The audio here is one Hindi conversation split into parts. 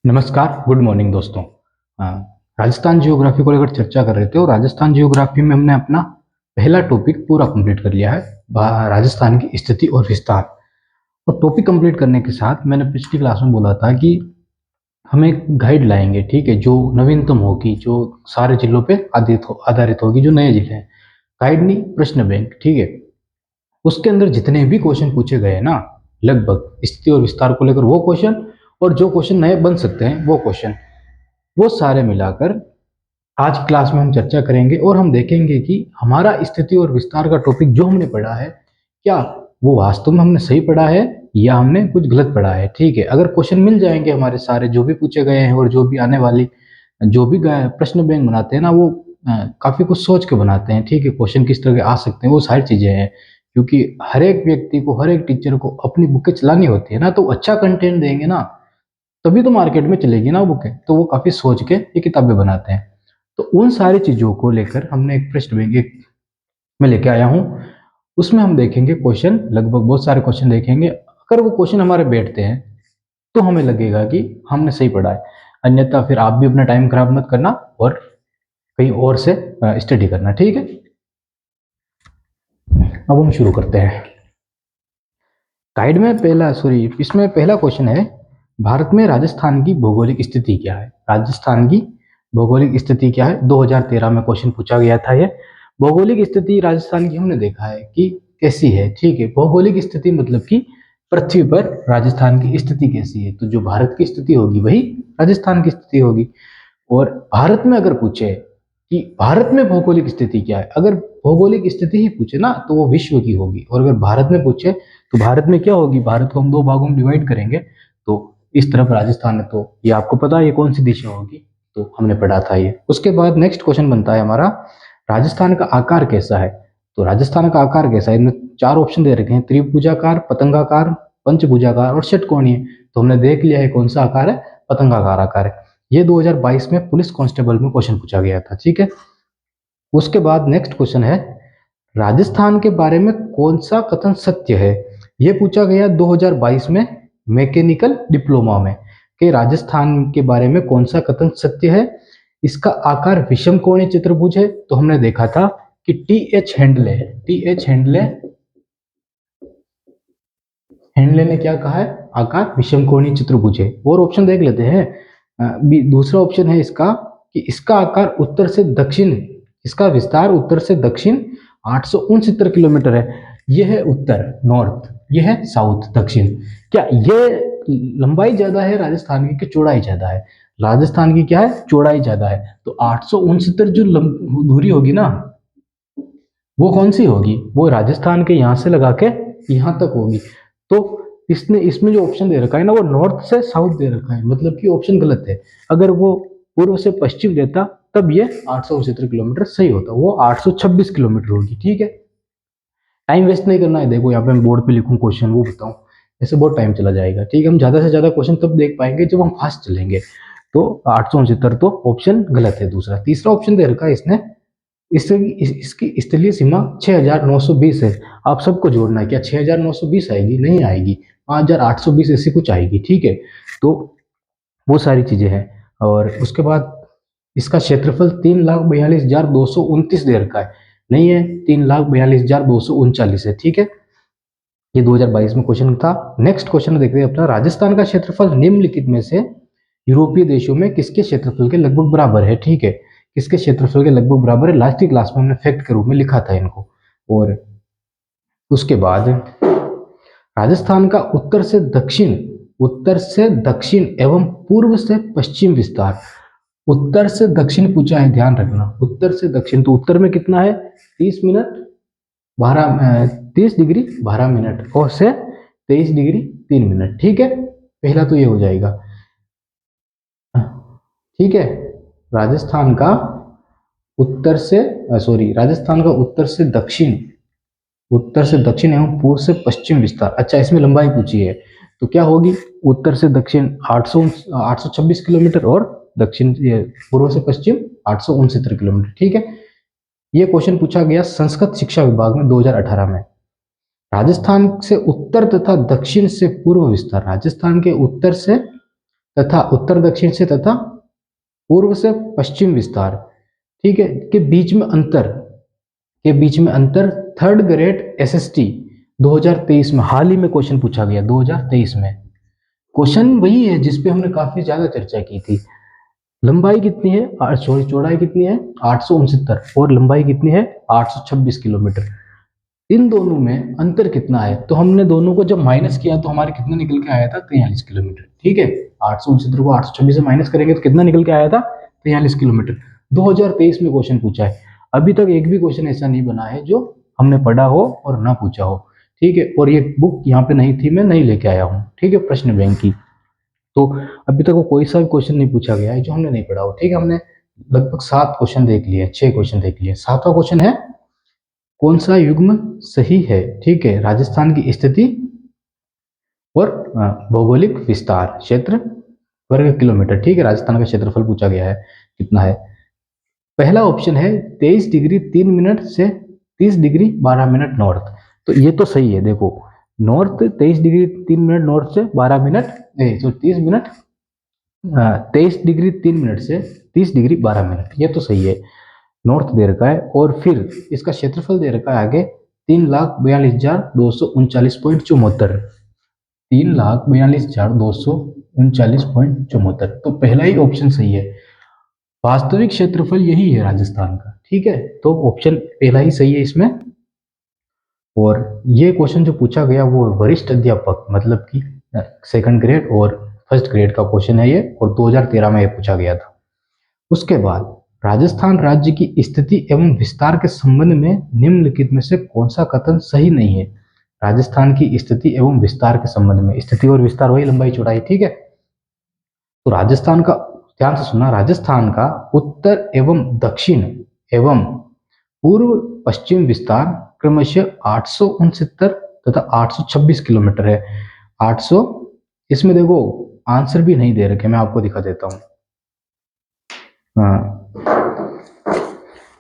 नमस्कार, गुड मॉर्निंग दोस्तों। अ, राजस्थान जियोग्राफी को लेकर चर्चा कर रहे थे और राजस्थान जियोग्राफी में हमने अपना पहला टॉपिक पूरा कंप्लीट कर लिया है, राजस्थान की स्थिति और विस्तार। और टॉपिक कंप्लीट करने के साथ मैंने पिछली क्लास में बोला था कि हम एक गाइड लाएंगे, ठीक है, जो नवीनतम होगी, जो सारे जिलों पे आधारित होगी, जो नए जिले हैं। गाइड नहीं, प्रश्न बैंक, ठीक है। उसके अंदर जितने भी क्वेश्चन पूछे गए हैं ना, लगभग स्थिति और विस्तार को लेकर वो क्वेश्चन, और जो क्वेश्चन नए बन सकते हैं वो क्वेश्चन, वो सारे मिलाकर आज क्लास में हम चर्चा करेंगे। और हम देखेंगे कि हमारा स्थिति और विस्तार का टॉपिक जो हमने पढ़ा है, क्या वो वास्तव में हमने सही पढ़ा है या हमने कुछ गलत पढ़ा है, ठीक है। अगर क्वेश्चन मिल जाएंगे हमारे सारे जो भी पूछे गए हैं और जो भी आने वाली जो भी प्रश्न बैंक बनाते हैं ना, वो काफी कुछ सोच के बनाते हैं, ठीक है। क्वेश्चन किस तरह के आ सकते हैं वो सारी चीजें हैं, क्योंकि हर एक व्यक्ति को, हर एक टीचर को अपनी बुकें चलानी होती है ना, तो अच्छा कंटेंट देंगे ना, तभी तो मार्केट में चलेगी ना बुकें। तो वो काफी सोच के ये किताबें बनाते हैं। तो उन सारी चीजों को लेकर हमने एक पृष्ठ में एक मैं लेके आया हूँ। उसमें हम देखेंगे क्वेश्चन, लगभग बहुत सारे क्वेश्चन देखेंगे। अगर वो क्वेश्चन हमारे बैठते हैं तो हमें लगेगा कि हमने सही पढ़ा है, अन्यथा फिर आप भी अपना टाइम खराब मत करना और कहीं और से स्टडी करना, ठीक है। अब हम शुरू करते हैं। गाइड में इसमें पहला क्वेश्चन है, भारत में राजस्थान की भौगोलिक स्थिति क्या है। राजस्थान की भौगोलिक स्थिति क्या है, 2013 में क्वेश्चन पूछा गया था। ये भौगोलिक स्थिति राजस्थान की हमने देखा है कि कैसी है, ठीक है। भौगोलिक स्थिति मतलब कि पृथ्वी पर राजस्थान की स्थिति कैसी है, तो जो भारत की स्थिति होगी वही राजस्थान की स्थिति होगी। और भारत में अगर पूछे कि भारत में भौगोलिक स्थिति क्या है, अगर भौगोलिक स्थिति ही पूछे ना तो वो विश्व की होगी, और अगर भारत में पूछे तो भारत में क्या होगी, भारत को हम दो भागों में डिवाइड करेंगे, तो इस तरफ राजस्थान है, तो ये आपको पता है ये कौन सी दिशा होगी, तो हमने पढ़ा था ये। उसके बाद नेक्स्ट क्वेश्चन बनता है हमारा, राजस्थान का आकार कैसा है। तो राजस्थान का आकार कैसा है, इनमें चार ऑप्शन दे रखे हैं, त्रिभुजाकार, पतंगाकार, पंचभुजाकार और षटकोणीय। तो हमने देख लिया है कौन सा आकार है, पतंगाकार आकार है। ये 2022 में पुलिस कांस्टेबल में क्वेश्चन पूछा गया था, ठीक है। उसके बाद नेक्स्ट क्वेश्चन है, राजस्थान के बारे में कौन सा कथन सत्य है। ये पूछा गया 2022 में मैकेनिकल डिप्लोमा में, कि राजस्थान के बारे में कौन सा कथन सत्य है। इसका आकार विषम कोणीय चतुर्भुज है। तो हमने देखा था कि टी एच हैंडले ने क्या कहा है, आकार विषम कोणीय चतुर्भुज है। और ऑप्शन देख लेते हैं। दूसरा ऑप्शन है इसका कि इसका आकार उत्तर से दक्षिण, इसका विस्तार उत्तर से दक्षिण 869 किलोमीटर है। यह है उत्तर, नॉर्थ, यह है साउथ, दक्षिण। क्या ये लंबाई ज्यादा है राजस्थान की कि चौड़ाई ज्यादा है। राजस्थान की क्या है, चौड़ाई ज्यादा है। तो 869 जो दूरी होगी ना, वो कौन सी होगी, वो राजस्थान के यहाँ से लगा के यहाँ तक होगी। तो इसने इसमें जो ऑप्शन दे रखा है ना, वो नॉर्थ से साउथ दे रखा है, मतलब कि ऑप्शन गलत है। अगर वो पूर्व से पश्चिम देता तब ये 869 किलोमीटर सही होता, वो 826 किलोमीटर होगी, ठीक है। टाइम वेस्ट नहीं करना है। देखो यहाँ पे मैं बोर्ड पे लिखूं क्वेश्चन, वो बताऊं, ऐसे बहुत टाइम चला जाएगा, ठीक है। हम ज्यादा से ज्यादा क्वेश्चन तब देख पाएंगे जब हम फास्ट चलेंगे। तो 869 तो ऑप्शन गलत है दूसरा। तीसरा ऑप्शन दे रखा है इसने, इसकी स्थलीय सीमा 6920 है। आप सबको जोड़ना है, क्या 6920 आएगी, नहीं आएगी, 5820 ऐसी कुछ आएगी, ठीक है। तो वो सारी चीजें हैं। और उसके बाद इसका क्षेत्रफल 3,42,229 दे रखा है, नहीं है, 3,42,239 है, ठीक है। ये 2022 में क्वेश्चन था। नेक्स्ट क्वेश्चन देखते हैं अपना, राजस्थान का क्षेत्रफल निम्नलिखित में से यूरोपीय देशों में किसके क्षेत्रफल के लगभग बराबर है, ठीक है। किसके क्षेत्रफल के लगभग बराबर है, लास्ट की क्लास में हमने फैक्ट के रूप में लिखा था इनको। और उसके बाद राजस्थान का उत्तर से दक्षिण एवं पूर्व से पश्चिम विस्तार। उत्तर से दक्षिण पूछा है, ध्यान रखना, उत्तर से दक्षिण। तो उत्तर में कितना है, 30 डिग्री 12 मिनट, और से 23 डिग्री 3 मिनट, ठीक है। पहला तो ये हो जाएगा, ठीक है। राजस्थान का राजस्थान का उत्तर से दक्षिण एवं पूर्व से पश्चिम विस्तार। अच्छा, इसमें लंबाई पूछी है, तो क्या होगी, उत्तर से दक्षिण 826 किलोमीटर, और दक्षिण पूर्व से पश्चिम 869 किलोमीटर, ठीक है। ये क्वेश्चन पूछा गया संस्कृत शिक्षा विभाग में 2018 में। राजस्थान से उत्तर तथा दक्षिण से पूर्व विस्तार, राजस्थान के उत्तर से तथा उत्तर दक्षिण से तथा पूर्व से पश्चिम विस्तार, ठीक है, के बीच में अंतर थर्ड ग्रेड एसएसटी 2023 में हाल ही में क्वेश्चन पूछा गया 2023 में। क्वेश्चन वही है जिसपे हमने काफी ज्यादा चर्चा की थी। लंबाई कितनी है, सॉरी चौड़ाई कितनी है 869 और लंबाई कितनी है 826 किलोमीटर। इन दोनों में अंतर कितना है, तो हमने दोनों को जब माइनस किया तो हमारे कितना निकल के आया था 43 किलोमीटर, ठीक है। 869 को 826 से माइनस करेंगे तो कितना निकल के आया था 43 किलोमीटर। 2023 में क्वेश्चन पूछा है। अभी तक एक भी क्वेश्चन ऐसा नहीं बना है जो हमने पढ़ा हो और ना पूछा हो, ठीक है। और ये बुक यहाँ पे नहीं थी, मैं नहीं लेके आया हूँ, ठीक है, प्रश्न बैंक की। तो अभी तक वो कोई सा भी क्वेश्चन नहीं पूछा गया है जो हमने नहीं पढ़ा हो, ठीक है। हमने लगभग 7 क्वेश्चन देख लिए, 6 क्वेश्चन देख लिए। 7वां क्वेश्चन है कौन सा युग्म सही है, ठीक है। राजस्थान की स्थिति और भौगोलिक विस्तार क्षेत्र वर्ग किलोमीटर, ठीक है। राजस्थान का क्षेत्रफल पूछा गया है कितना है। पहला ऑप्शन है 23 डिग्री 3 मिनट से 30 डिग्री 12 मिनट नॉर्थ। तो ये तो सही है, देखो नॉर्थ 23 डिग्री 3 मिनट नॉर्थ से 12 मिनट तो 30 मिनट 23 डिग्री 3 मिनट से 30 डिग्री 12 मिनट, ये तो सही है। नॉर्थ दे रखा है और फिर इसका क्षेत्रफल दे रखा है आगे 3,42,239.74, 3,42,239.74। तो पहला ही ऑप्शन सही है। वास्तविक क्षेत्रफल यही है राजस्थान का, ठीक है। तो ऑप्शन पहला ही सही है इसमें। और ये क्वेश्चन जो पूछा गया वो वरिष्ठ अध्यापक मतलब कि सेकंड ग्रेड और फर्स्ट ग्रेड का क्वेश्चन है ये, और 2013 में ये पूछा गया था। उसके बाद राजस्थान राज्य की स्थिति एवं विस्तार के संबंध में निम्नलिखित में से कौन सा कथन सही नहीं है। राजस्थान की स्थिति एवं विस्तार के संबंध में, स्थिति और विस्तार वही लंबाई चौड़ाई, ठीक है। तो राजस्थान का, ध्यान से सुना, राजस्थान का उत्तर एवं दक्षिण एवं पूर्व पश्चिम विस्तार क्रमशः 869 तथा 826 किलोमीटर है। 800, इसमें देखो आंसर भी नहीं दे रखे, मैं आपको दिखा देता हूँ।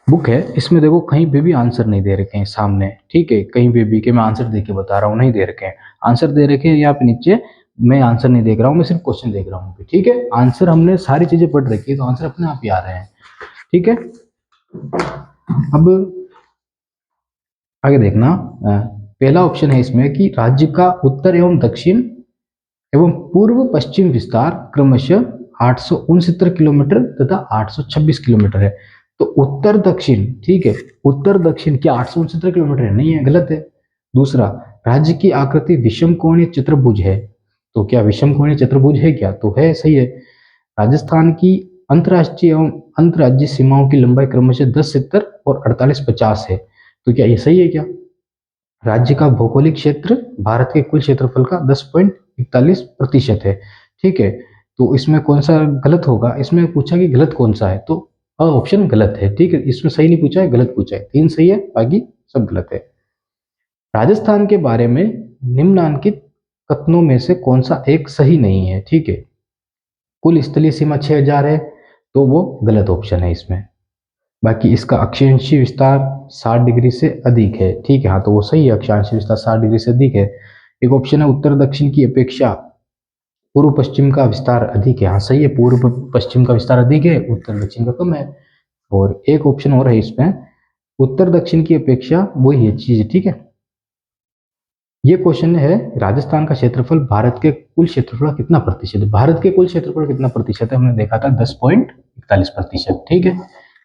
बुक है इसमें देखो कहीं पे भी आंसर नहीं दे रखे हैं सामने, ठीक है। कहीं पे भी कि मैं आंसर दे के बता रहा हूँ, नहीं दे रखे हैं। आंसर दे रखे हैं यहाँ पे नीचे, मैं आंसर नहीं देख रहा हूँ, मैं सिर्फ क्वेश्चन देख रहा हूँ, ठीक है। आंसर हमने सारी चीजें पढ़ रखी है तो आंसर अपने आप ही आ रहे हैं, ठीक है। अब आगे देखना, पहला ऑप्शन है इसमें कि राज्य का उत्तर एवं दक्षिण एवं पूर्व पश्चिम विस्तार क्रमशः 869 किलोमीटर तथा 826 किलोमीटर है। तो उत्तर दक्षिण, ठीक है, उत्तर दक्षिण क्या 869 किलोमीटर है? नहीं है, गलत है। दूसरा, राज्य की आकृति विषम कोणीय चतुर्भुज है। तो क्या विषम कोणीय चतुर्भुज है क्या? तो है, सही है। राजस्थान की अंतर्राष्ट्रीय एवं अंतर्राज्यीय सीमाओं की लंबाई क्रमशः 1070 और 4850 है। तो क्या ये सही है क्या? राज्य का भौगोलिक क्षेत्र भारत के कुल क्षेत्रफल का 10.41% है, ठीक है। तो इसमें कौन सा गलत होगा? इसमें पूछा कि गलत कौन सा है, तो ऑप्शन गलत है, ठीक है। इसमें सही नहीं पूछा है, गलत पूछा है। 3 सही है, बाकी सब गलत है। राजस्थान के बारे में निम्नांकित कथनों में से कौन सा एक सही नहीं है, ठीक है। कुल स्थलीय सीमा 6000 है, तो वो गलत ऑप्शन है इसमें। बाकी इसका अक्षांशीय विस्तार 60 डिग्री से अधिक है, ठीक है। हाँ, तो वो सही है, अक्षांशीय विस्तार 60 डिग्री से अधिक है। एक ऑप्शन है उत्तर दक्षिण की अपेक्षा पूर्व पश्चिम का विस्तार अधिक है। हाँ, सही है, पूर्व पश्चिम का विस्तार अधिक है, उत्तर दक्षिण का कम है। और एक ऑप्शन और है इसमें, उत्तर दक्षिण की अपेक्षा वही है चीज, ठीक है। ये क्वेश्चन है राजस्थान का क्षेत्रफल भारत के कुल क्षेत्रफल का कितना प्रतिशत है? भारत के कुल क्षेत्रफल कितना प्रतिशत है? हमने देखा था 10.41%, ठीक है।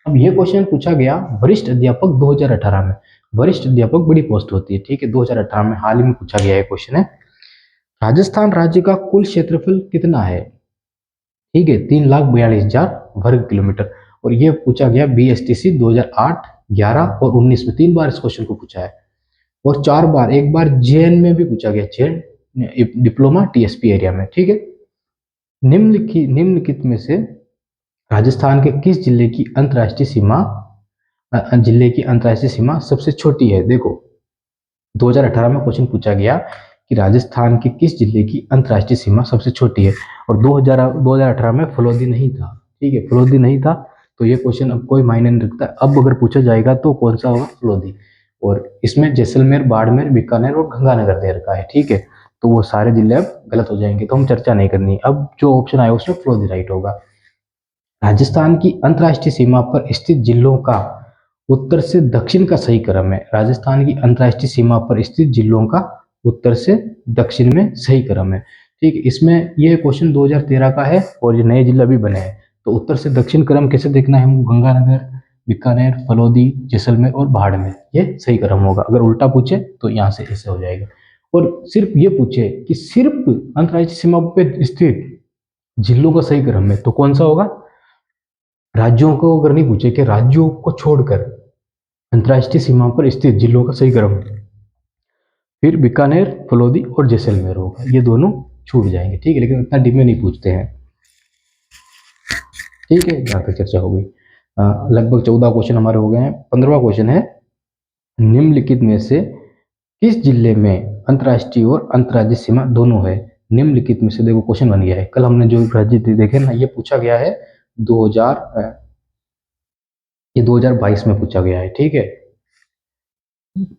अब ये क्वेश्चन पूछा गया वरिष्ठ अध्यापक 2018 में। वरिष्ठ अध्यापक बड़ी पोस्ट होती है, ठीक है। 2018 में हाल ही में पूछा गया है क्वेश्चन है। राजस्थान राज्य का कुल क्षेत्रफल कितना है? ठीक है, 3,42,000 वर्ग किलोमीटर। और ये पूछा गया BSTC 2008, 11 और 19 में 3 बार इस क्वेश्चन को पूछा है। और 4 बार, एक बार जेएन में भी पूछा गया, जेएन डिप्लोमा TSP एरिया में, ठीक है। निम्नलिखित में से राजस्थान के किस जिले की अंतर्राष्ट्रीय सीमा सबसे छोटी है? देखो 2018 में क्वेश्चन पूछा गया कि राजस्थान के किस जिले की अंतर्राष्ट्रीय सीमा सबसे छोटी है, और 2018 में फलोदी नहीं था, ठीक है। फलोदी नहीं था, तो ये क्वेश्चन अब कोई मायने नहीं रखता। अब अगर पूछा जाएगा तो कौन सा होगा? फलोदी। और इसमें जैसलमेर, बाड़मेर, बीकानेर और गंगानगर दे रखा है, ठीक है। तो वो सारे जिले अब गलत हो जाएंगे, तो हम चर्चा नहीं करनी। अब जो ऑप्शन आया उसमें फ्लो द राइट होगा। राजस्थान की अंतर्राष्ट्रीय सीमा पर स्थित जिलों का उत्तर से दक्षिण का सही क्रम है। राजस्थान की अंतर्राष्ट्रीय सीमा पर स्थित जिलों का उत्तर से दक्षिण में सही क्रम है। ठीक है, इसमें ये क्वेश्चन 2013 का है और ये नए जिले भी बने हैं। तो उत्तर से दक्षिण क्रम कैसे देखना है, गंगानगर, बीकानेर, फलौदी, जैसलमेर और बाड़मेर, ये सही क्रम होगा। अगर उल्टा पूछे तो यहाँ से ऐसे हो जाएगा। और सिर्फ ये पूछे कि सिर्फ अंतर्राष्ट्रीय सीमा पर स्थित जिलों का सही क्रम है तो कौन सा होगा। राज्यों को अगर नहीं पूछे कि राज्यों को छोड़कर अंतर्राष्ट्रीय सीमा पर स्थित जिलों का सही क्रम, फिर बीकानेर, फलौदी और जैसलमेर होगा, ये दोनों छूट जाएंगे। ठीक है, लेकिन इतना डीप में नहीं पूछते हैं। ठीक है, जहाँ तक चर्चा हो गई। लगभग 14 क्वेश्चन हमारे हो गए हैं। 15वां क्वेश्चन है, निम्नलिखित में से किस जिले में अंतर्राष्ट्रीय और अंतर्राज्यीय सीमा दोनों है। निम्नलिखित में से, देखो क्वेश्चन बन गया है। कल हमने जो राज्य देखे ना, ये पूछा गया है 2022 में पूछा गया है। ठीक है,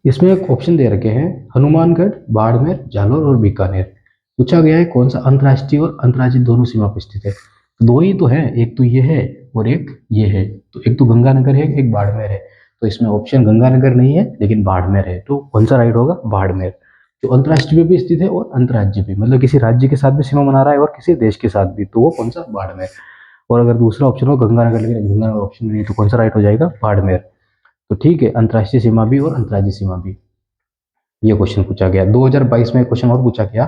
इसमें एक ऑप्शन दे रखे हैं, हनुमानगढ़, बाड़मेर, जालोर और बीकानेर। पूछा गया है कौन सा अंतर्राष्ट्रीय और अंतर्राज्यीय दोनों सीमा पर स्थित है। दो ही तो है, एक तो ये है और एक ये है। तो एक तो गंगानगर है, एक बाड़मेर है। तो इसमें ऑप्शन गंगानगर नहीं है लेकिन बाड़मेर है, तो कौन सा राइट होगा, बाड़मेर। जो अंतर्राष्ट्रीय भी स्थित है और अंतर्राज्यीय भी, मतलब किसी राज्य के साथ भी सीमा बना रहा है और किसी देश के साथ भी, तो वो कौन सा, बाड़मेर। और अगर दूसरा ऑप्शन हो गंगानगर, लेकिन गंगानगर ऑप्शन नहीं है, तो कौन सा राइट हो जाएगा, बाड़मेर। तो ठीक है, अंतर्राष्ट्रीय सीमा भी और अंतर्राज्यीय सीमा भी, ये क्वेश्चन पूछा गया। 2022 में क्वेश्चन और पूछा गया,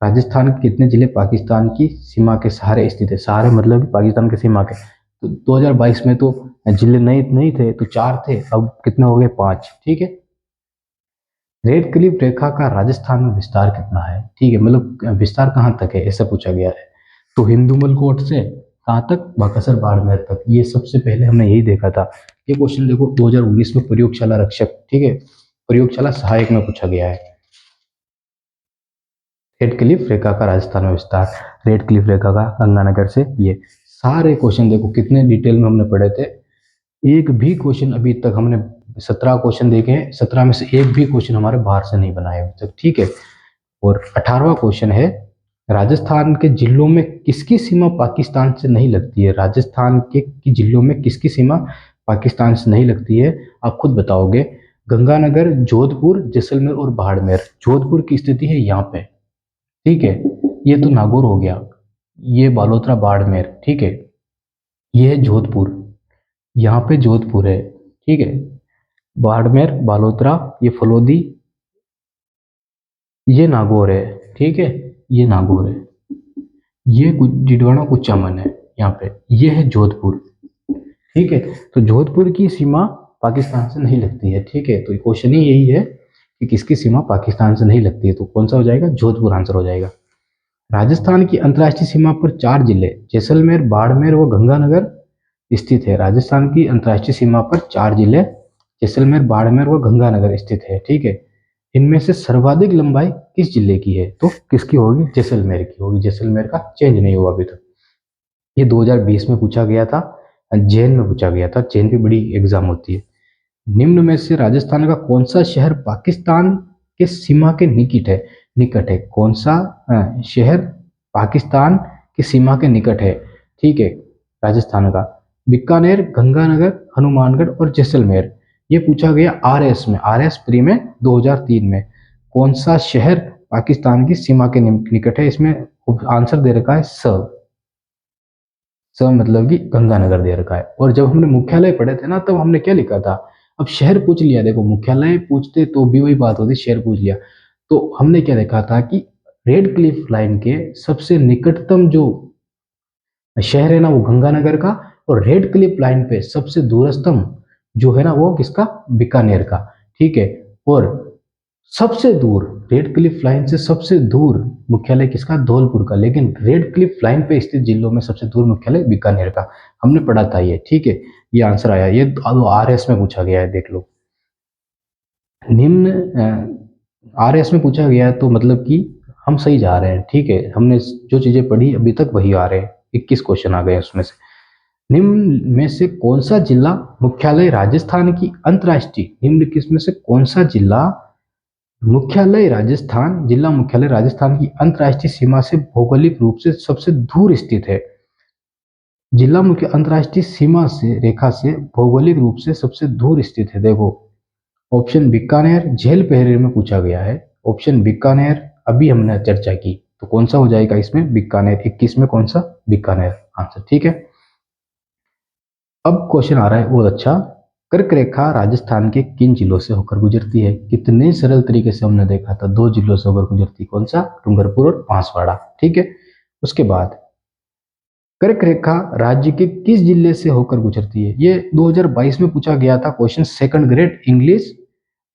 राजस्थान के कितने जिले पाकिस्तान की सीमा के सहारे स्थित है। सहारे मतलब पाकिस्तान के सीमा के। तो 2022 में तो जिले नहीं थे, तो 4 थे, अब कितने हो गए, 5। ठीक है, रेड क्लिफ रेखा का राजस्थान में विस्तार कितना है। ठीक है, मतलब विस्तार कहाँ तक है, ऐसा पूछा गया है। तो हिंदुमल कोट से कहाँ तक, बकासर बाड़मेर तक। ये सबसे पहले हमने यही देखा था। ये क्वेश्चन देखो 2019 में प्रयोगशाला रक्षक, ठीक है, प्रयोगशाला सहायक में पूछा गया है। रेड क्लिफ रेखा का राजस्थान में विस्तार, रेड क्लिफ रेखा का गंगानगर से। ये सारे क्वेश्चन देखो कितने डिटेल में हमने पढ़े थे। एक भी क्वेश्चन अभी तक हमने 17 क्वेश्चन देखे हैं, 17 में से एक भी क्वेश्चन हमारे बाहर से नहीं बनाए अभी तक। ठीक है, और 18वां क्वेश्चन है, राजस्थान के जिलों में किसकी सीमा पाकिस्तान से नहीं लगती है। राजस्थान के जिलों में किसकी सीमा पाकिस्तान से नहीं लगती है, आप खुद बताओगे। गंगानगर, जोधपुर, जैसलमेर और बाड़मेर। जोधपुर की स्थिति है यहाँ पे। ठीक है, ये तो नागौर हो गया, ये बालोतरा, बाड़मेर। ठीक है, ये है जोधपुर, यहाँ पे जोधपुर है। ठीक है, बाड़मेर, बालोतरा, ये फलौदी, ये नागौर है। ठीक है, ये नागौर है, ये डिडवाना कुचामन है यहाँ पे, ये है जोधपुर। ठीक है, तो जोधपुर की सीमा पाकिस्तान से नहीं लगती है। ठीक है, तो क्वेश्चन ही यही है कि किसकी सीमा पाकिस्तान से नहीं लगती है, तो कौन सा हो जाएगा, जोधपुर आंसर हो जाएगा। राजस्थान की अंतर्राष्ट्रीय सीमा पर 4 जिले जैसलमेर, बाड़मेर व गंगानगर स्थित है। राजस्थान की अंतर्राष्ट्रीय सीमा पर 4 जिले जैसलमेर, बाड़मेर व गंगानगर स्थित है। ठीक है, इनमें से सर्वाधिक लंबाई किस जिले की है, तो किसकी होगी, जैसलमेर की होगी। जैसलमेर का चेंज नहीं हुआ अभी तक। ये 2020 में पूछा गया था, जैन में पूछा गया था। जैन भी बड़ी एग्जाम होती है। निम्न में से राजस्थान का कौन सा शहर पाकिस्तान के सीमा के निकट है। कौन सा शहर पाकिस्तान की सीमा के निकट है। ठीक है, राजस्थान का बीकानेर, गंगानगर, हनुमानगढ़ और जैसलमेर। ये पूछा गया आरएस में, आरएस प्री में 2003 में। कौन सा शहर पाकिस्तान की सीमा के निकट है, इसमें आंसर दे रखा है मतलब कि गंगानगर दे रखा है। और जब हमने मुख्यालय पढ़े थे ना, तब हमने क्या लिखा था, अब शहर पूछ लिया, देखो मुख्यालय पूछते तो भी वही बात होती, शहर पूछ लिया तो हमने क्या देखा था कि रेड क्लिफ लाइन के सबसे निकटतम जो शहर है ना वो गंगानगर का, और रेड क्लिफ लाइन पे सबसे दूरस्थम जो है ना वो किसका, बीकानेर का। ठीक है, और सबसे दूर रेड क्लिफ लाइन से सबसे दूर मुख्यालय किसका, धौलपुर का। लेकिन रेड क्लिफ लाइन पे स्थित जिलों में सबसे दूर मुख्यालय बीकानेर का, हमने पढ़ा था ये। ठीक है, ये आंसर आया, ये आरएस में पूछा गया है, देख लो। निम्न आरएस में पूछा गया है तो मतलब कि हम सही जा रहे हैं। ठीक है, हमने जो चीजें पढ़ी अभी तक वही आ रहे हैं। 21 क्वेश्चन आ गए उसमें से। निम्न में से कौन सा जिला मुख्यालय राजस्थान की अंतर्राष्ट्रीय, निम्न किस में से कौन सा जिला मुख्यालय राजस्थान, जिला मुख्यालय राजस्थान की अंतर्राष्ट्रीय सीमा से भौगोलिक रूप से सबसे दूर स्थित है। जिला मुख्य अंतर्राष्ट्रीय सीमा से रेखा से भौगोलिक रूप से सबसे दूर स्थित है। देखो, ऑप्शन बीकानेर, झेल पहरेर में पूछा गया है। ऑप्शन बीकानेर अभी हमने चर्चा की, तो कौन सा हो जाएगा इसमें? बीकानेर। 21 में कौन सा? बीकानेर आंसर। ठीक है, अब क्वेश्चन आ रहा है बहुत अच्छा। कर्क रेखा राजस्थान के किन जिलों से होकर गुजरती है? कितने सरल तरीके से हमने देखा था, दो जिलों से होकर गुजरती, कौन सा? डूंगरपुर और बांसवाड़ा। ठीक है, उसके बाद कर्क रेखा राज्य के किस जिले से होकर गुजरती है? ये 2022 में पूछा गया था question, second grade English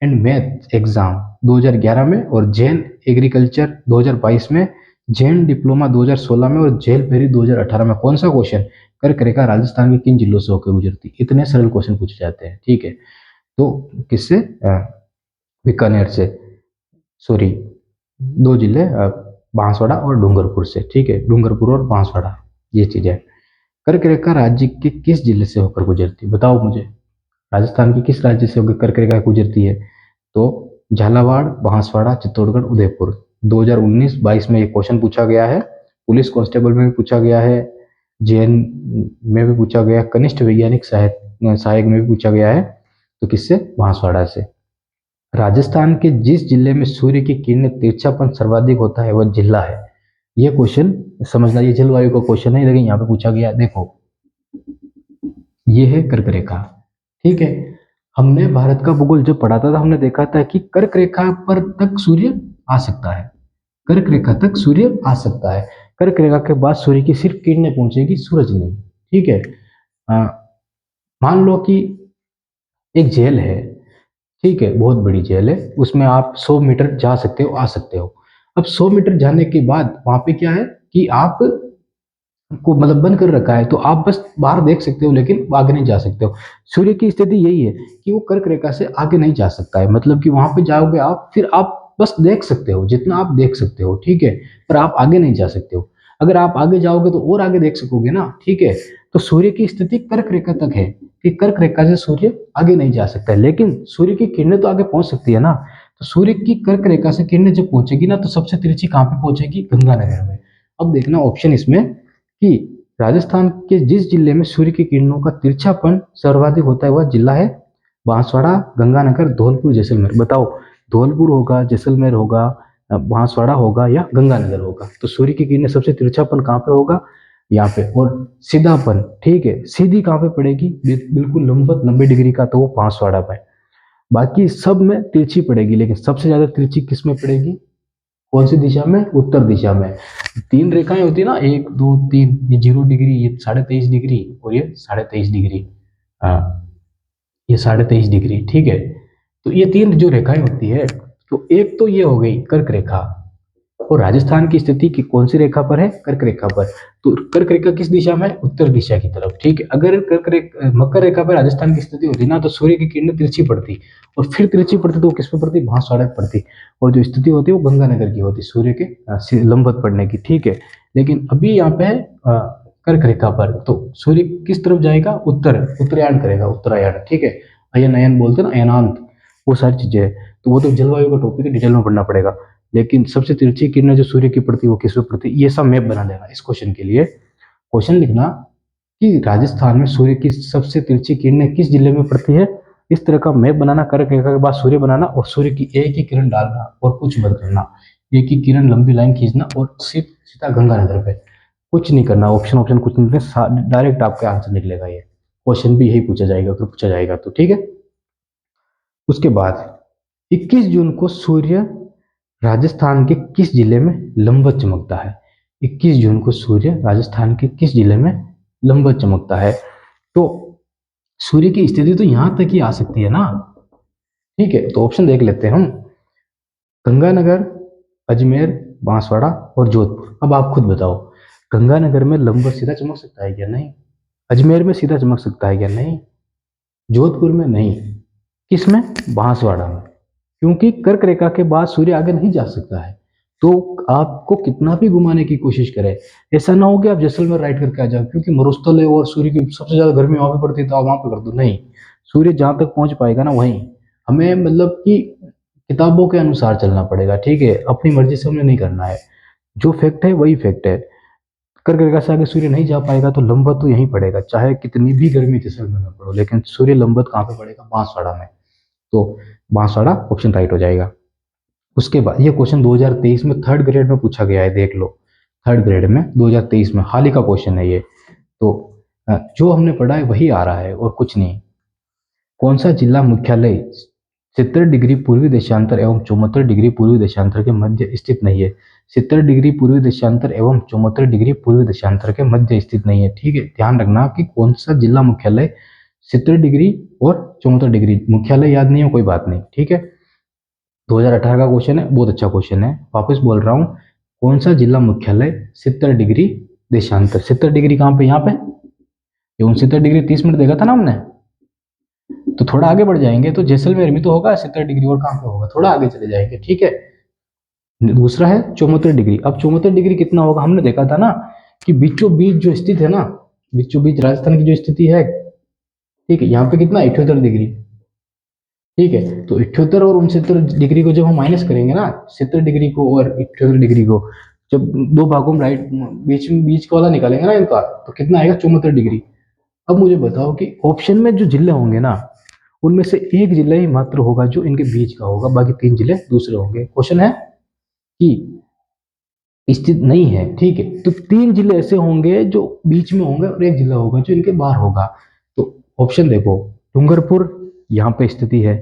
and math exam 2011 में, और जैन एग्रीकल्चर 2022 में, जैन डिप्लोमा 2016 में, और जेल पहरी 2018 में। कौन सा क्वेश्चन? कर्क रेखा राजस्थान के किन जिलों से होकर गुजरती? इतने सरल क्वेश्चन पूछे जाते हैं। ठीक है, तो किससे? बीकानेर से, सॉरी, दो जिले बांसवाड़ा और डूंगरपुर से। ठीक है, डूंगरपुर और बांसवाड़ा, ये चीज है। कर्क रेखा राज्य के किस जिले से होकर गुजरती? बताओ मुझे, राजस्थान की किस राज्य से होकर कर्क रेखा गुजरती है? तो झालावाड़, बांसवाड़ा, चित्तौड़गढ़, उदयपुर। 2019-22 में ये क्वेश्चन पूछा गया है। पुलिस कांस्टेबल में भी पूछा गया है, जेएन में भी पूछा गया, कनिष्ठ वैज्ञानिक सहायक में भी पूछा गया है। तो किससे? बांसवाड़ा से। राजस्थान के जिस जिले में सूर्य की किरणें तिरछापन सर्वाधिक होता है वह जिला है। ये क्वेश्चन समझना, ये जलवायु का क्वेश्चन है, लेकिन यहाँ पे पूछा गया। देखो, ये है कर्क रेखा। ठीक है, हमने भारत का भूगोल जब पढ़ा था, हमने देखा था कि कर्क रेखा पर तक सूर्य आ सकता है। कर्क रेखा तक सूर्य आ सकता है। कर्क रेखा के बाद सूर्य की सिर्फ किरणें पहुंचेगी, सूरज नहीं। ठीक है, मान लो कि एक झेल है, ठीक है, बहुत बड़ी झेल है, उसमें आप 100 मीटर जा सकते हो, आ सकते हो। अब 100 मीटर जाने के बाद वहां पे क्या है कि आप को मतलब बंद कर रखा है, तो आप बस बाहर देख सकते हो, लेकिन आगे नहीं जा सकते हो। सूर्य की स्थिति यही है कि वो कर्क रेखा से आगे नहीं जा सकता है, मतलब कि वहां पे जाओगे आप, फिर आप बस देख सकते हो जितना आप देख सकते हो। ठीक है, पर आप आगे नहीं जा सकते हो। अगर आप आगे जाओगे तो और आगे देख सकोगे ना। ठीक है, तो सूर्य की स्थिति कर्क रेखा तक है कि कर्क रेखा से सूर्य आगे नहीं जा सकता है, लेकिन सूर्य की किरणें तो आगे पहुंच सकती है ना। तो सूर्य की कर्क रेखा से किरणें जब पहुंचेगी ना, तो सबसे तिरछी कहां पे पहुंचेगी? गंगानगर में। अब देखना ऑप्शन इसमें कि राजस्थान के जिस जिले में सूर्य की किरणों का तिरछापन सर्वाधिक होता है वह जिला है बांसवाड़ा, गंगानगर, धौलपुर, जैसलमेर। बताओ, धौलपुर होगा, जैसलमेर होगा, बांसवाड़ा होगा या गंगानगर होगा? तो सूर्य की किरणें सबसे तिरछापन कहाँ पे होगा? यहाँ पे। और सीधापन, ठीक है, सीधी कहाँ पे पड़ेगी? बिल्कुल लंबवत 90 डिग्री का, तो वो बांसवाड़ा पे। बाकी सब में तिरछी पड़ेगी, लेकिन सबसे ज्यादा तिरछी किस में पड़ेगी? कौन सी दिशा में? उत्तर दिशा में। तीन रेखाएं होती है ना, 1, 2, 3, ये 0 डिग्री, ये 23.5 डिग्री, और ये 23.5 डिग्री। हाँ, ये 23.5 डिग्री। ठीक है, तो ये तीन जो रेखाएं होती है, तो एक तो ये हो गई कर्क रेखा, और राजस्थान की स्थिति की कौन सी रेखा पर है? कर्क रेखा पर। तो कर्क रेखा किस दिशा में? उत्तर दिशा की तरफ। ठीक है, अगर मकर रेखा पर राजस्थान की स्थिति होती ना, तो सूर्य की किरणें तिरछी पड़ती, और फिर तिरछी पड़ती तो वो किस पे पड़ती? बांसवाड़ा पे पड़ती। और जो स्थिति होती है वो गंगानगर की होती, सूर्य के लंबवत पड़ने की। ठीक है, लेकिन अभी यहाँ पे है कर्क रेखा पर, तो सूर्य किस तरफ जाएगा? उत्तरायण करेगा, उत्तरायण। ठीक है, अयन अयन बोलते हैं ना, अयनांत, वो सारी चीजें है। तो वो तो जलवायु का टॉपिक है, डिटेल में पढ़ना पड़ेगा। लेकिन सबसे तिरछी किरणें जो सूर्य की पड़ती है वो किस पे पड़ती है? ये सब मैप बना लेना इस क्वेश्चन के लिए। क्वेश्चन लिखना कि राजस्थान में सूर्य की सबसे तिरछी किरणें किस जिले में पड़ती है। इस तरह का मैप बनाना, कर्क रेखा के बाद सूर्य बनाना, और सूर्य की एक ही किरण डालना और कुछ मत करना। एक ही किरण लंबी लाइन खींचना और सिर्फ सीधा गंगानगर पे, कुछ नहीं करना। ऑप्शन ऑप्शन कुछ नहीं करना, डायरेक्ट आपका आंसर निकलेगा। ये क्वेश्चन भी यही पूछा जाएगा, फिर पूछा जाएगा तो। ठीक है, उसके बाद 21 जून को सूर्य राजस्थान के किस जिले में लंबवत चमकता है? 21 जून को सूर्य राजस्थान के किस जिले में लंबवत चमकता है? तो सूर्य की स्थिति तो यहां तक ही आ सकती है ना। ठीक है, तो ऑप्शन देख लेते हैं हम। गंगानगर, अजमेर, बांसवाड़ा और जोधपुर। अब आप खुद बताओ, गंगानगर में लंबवत सीधा चमक सकता है क्या? नहीं। अजमेर में सीधा चमक सकता है क्या? नहीं। जोधपुर में नहीं। किस में? बांसवाड़ा में। क्योंकि कर्क रेखा के बाद सूर्य आगे नहीं जा सकता है। तो आपको कितना भी घुमाने की कोशिश करें, ऐसा ना हो कि आप जैसलमेर राइट करके आ जाओ, क्योंकि मरुस्थल है और सूर्य की सबसे ज्यादा गर्मी वहां पे पड़ती है, तो आप वहां पे कर दो। नहीं, सूर्य जहां तक पहुंच पाएगा ना वहीं। हमें मतलब कि किताबों के अनुसार चलना पड़ेगा, ठीक है, अपनी मर्जी से हमने नहीं करना है, जो फैक्ट है वही फैक्ट है। कर्क से आगे सूर्य नहीं जा पाएगा तो लंबवत तो यहीं पड़ेगा, चाहे कितनी भी गर्मी जैसलमेर में पड़ो, लेकिन सूर्य लंबवत कहाँ पे पड़ेगा, बांसवाड़ा में। तो बांसवाड़ा ऑप्शन राइट हो जाएगा। उसके बाद ये क्वेश्चन 2023 में थर्ड ग्रेड में पूछा गया है, देख लो, थर्ड ग्रेड में 2023 में हाल ही का क्वेश्चन है ये। तो जो हमने पढ़ा है वही आ रहा है और कुछ नहीं। कौन सा जिला मुख्यालय 70 डिग्री पूर्वी देशांतर एवं 74 डिग्री पूर्वी देशांतर के मध्य स्थित नहीं है? 70 डिग्री पूर्वी देशांतर एवं 74 डिग्री पूर्वी देशांतर के मध्य स्थित नहीं है, ठीक है, ध्यान रखना कि कौन सा जिला मुख्यालय 70 डिग्री और 74 डिग्री, मुख्यालय याद नहीं हो कोई बात नहीं, ठीक है। 2018 का क्वेश्चन है, बहुत अच्छा क्वेश्चन है, वापस बोल रहा हूँ, कौन सा जिला मुख्यालय 70 डिग्री देशांतर, 70 डिग्री कहाँ पे, यहाँ पे, ये 69 डिग्री 30 मिनट देखा था ना हमने। तो थोड़ा आगे बढ़ जाएंगे तो जैसलमेर में तो होगा 70 डिग्री, और कहाँ पे होगा, थोड़ा आगे चले जाएंगे, ठीक है। दूसरा है 74 डिग्री। अब 74 डिग्री कितना होगा, हमने देखा था ना कि बीचों बीच जो स्थित है ना, बीचों बीच राजस्थान की जो स्थिति है, ठीक है, यहाँ पे कितना 78 डिग्री, ठीक है। तो 78 और 69 डिग्री को जब हम माइनस करेंगे ना, 70 डिग्री को और 78 डिग्री को, जब दो भागों में राइट बीच में बीच वाला निकालेंगे ना इनका, तो कितना आएगा 74 डिग्री। अब मुझे बताओ कि ऑप्शन में जो जिले होंगे ना, उनमें से एक जिला ही मात्र होगा जो इनके बीच का होगा, बाकी 3 जिले दूसरे होंगे। क्वेश्चन है कि स्थित नहीं है, ठीक है, तो 3 जिले ऐसे होंगे जो बीच में होंगे और एक जिला होगा जो इनके बाहर होगा। तो ऑप्शन देखो, डूंगरपुर यहाँ पे स्थिति है